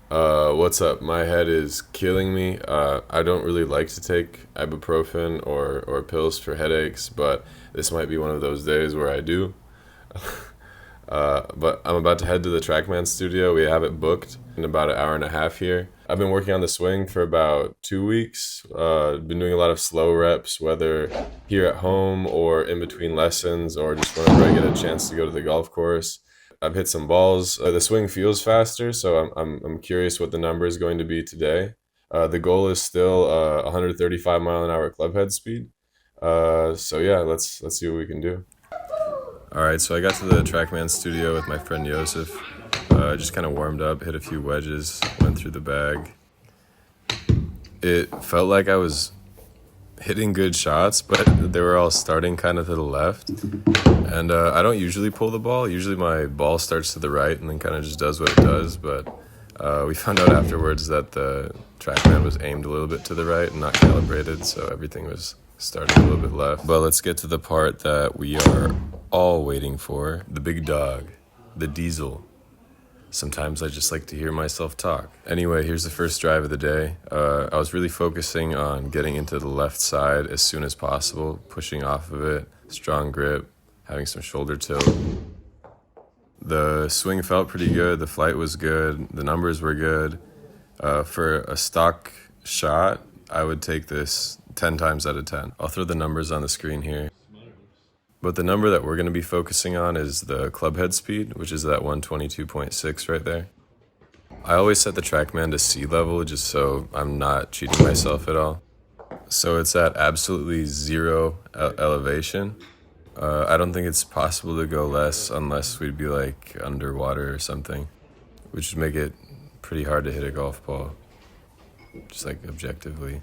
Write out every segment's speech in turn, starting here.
What's up? My head is killing me. I don't really like to take ibuprofen or pills for headaches, but this might be one of those days where I do. But I'm about to head to the Trackman studio. We have it booked in about an hour and a half here. I've been working on the swing for about 2 weeks. Been doing a lot of slow reps, whether here at home or in between lessons or just whenever I get a chance to go to the golf course. I've hit some balls. The swing feels faster, so I'm curious what the number is going to be today. The goal is still 135 mile an hour club head speed. So yeah, let's see what we can do. All right, so I got to the Trackman studio with my friend Joseph. Just kind of warmed up, hit a few wedges, went through the bag. It felt like I was hitting good shots, but they were all starting kind of to the left. And I don't usually pull the ball. Usually my ball starts to the right and then kind of just does what it does. But we found out afterwards that the Trackman was aimed a little bit to the right and not calibrated, so everything was starting a little bit left. But let's get to the part that we are all waiting for, the big dog, the diesel. Sometimes I just like to hear myself talk. Anyway, here's the first drive of the day. I was really focusing on getting into the left side as soon as possible, pushing off of it, strong grip, having some shoulder tilt. The swing felt pretty good, the flight was good, the numbers were good. For a stock shot, I would take this 10 times out of 10. I'll throw the numbers on the screen here. But the number that we're going to be focusing on is the club head speed, which is that 122.6 right there. I always set the Trackman to sea level just so I'm not cheating myself at all. So it's at absolutely zero elevation. I don't think it's possible to go less unless we'd be like underwater or something, which would make it pretty hard to hit a golf ball, just like objectively.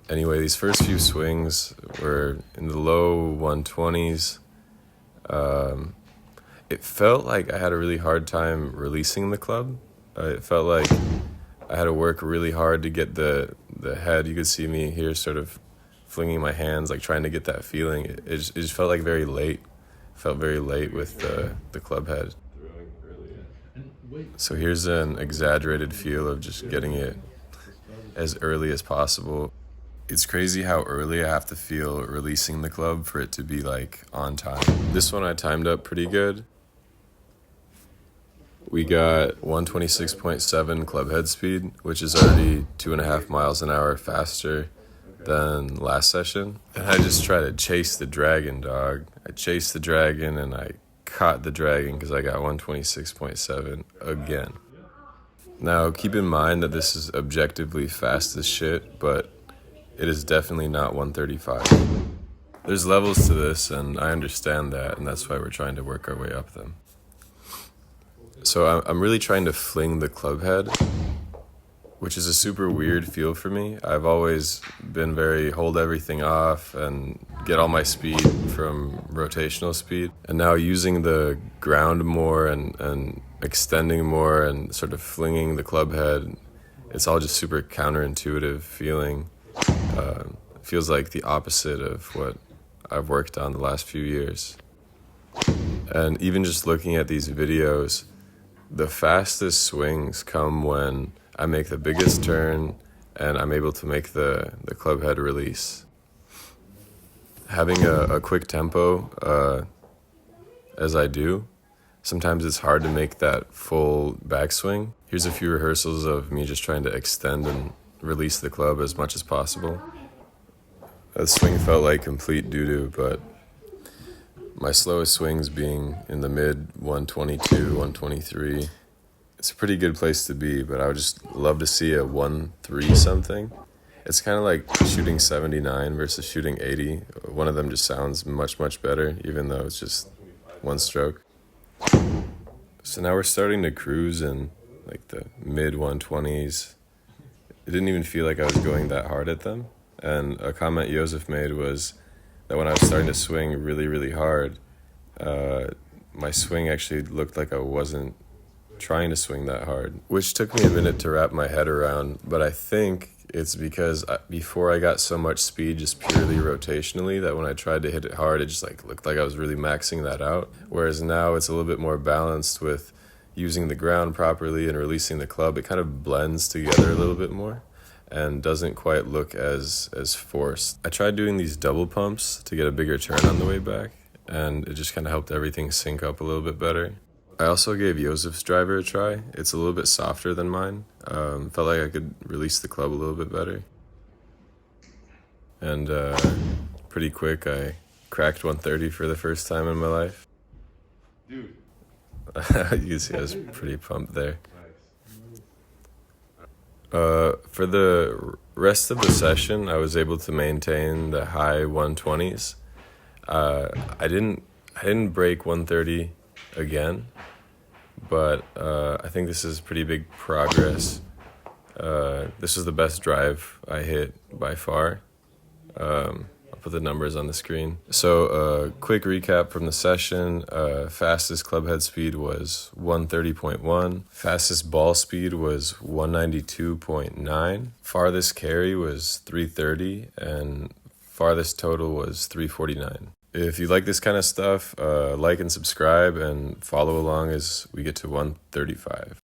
Anyway, these first few swings were in the low 120s. It felt like I had a really hard time releasing the club. It felt like I had to work really hard to get the head. You could see me here sort of flinging my hands, like trying to get that feeling. It just felt like very late. Felt very late with the club head. So here's an exaggerated feel of just getting it as early as possible. It's crazy how early I have to feel releasing the club for it to be like on time. This one I timed up pretty good. We got 126.7 club head speed, which is already 2.5 miles an hour faster than last session. And I just try to chase the dragon, dog. I chased the dragon and I caught the dragon because I got 126.7 again. Now, keep in mind that this is objectively fast as shit, but it is definitely not 135. There's levels to this, and I understand that, and that's why we're trying to work our way up them. So I'm really trying to fling the club head, which is a super weird feel for me. I've always been very hold everything off and get all my speed from rotational speed. And now using the ground more and extending more and sort of flinging the club head, it's all just super counterintuitive feeling. Feels like the opposite of what I've worked on the last few years. And even just looking at these videos, the fastest swings come when I make the biggest turn and I'm able to make the club head release. Having a quick tempo, as I do, sometimes it's hard to make that full backswing. Here's a few rehearsals of me just trying to extend and release the club as much as possible. That swing felt like complete doo-doo, but my slowest swings being in the mid 122, 123. It's a pretty good place to be, but I would just love to see a 1-3 something. It's kind of like shooting 79 versus shooting 80. One of them just sounds much, much better, even though it's just one stroke. So now we're starting to cruise in like the mid 120s. It didn't even feel like I was going that hard at them. And a comment Joseph made was that when I was starting to swing really, really hard, my swing actually looked like I wasn't trying to swing that hard, which took me a minute to wrap my head around. But I think it's because before I got so much speed just purely rotationally that when I tried to hit it hard, it just like looked like I was really maxing that out. Whereas now it's a little bit more balanced with using the ground properly and releasing the club, it kind of blends together a little bit more and doesn't quite look as forced. I tried doing these double pumps to get a bigger turn on the way back, and it just kind of helped everything sync up a little bit better. I also gave Josef's driver a try. It's a little bit softer than mine. Felt like I could release the club a little bit better. And pretty quick, I cracked 130 for the first time in my life. Dude. You can see I was pretty pumped there. For the rest of the session, I was able to maintain the high 120s. I didn't break 130 again, but I think this is pretty big progress. This was the best drive I hit by far. I'll put the numbers on the screen. So quick recap from the session. Fastest club head speed was 130.1. Fastest ball speed was 192.9. Farthest carry was 330, and farthest total was 349. If you like this kind of stuff, like and subscribe and follow along as we get to 135.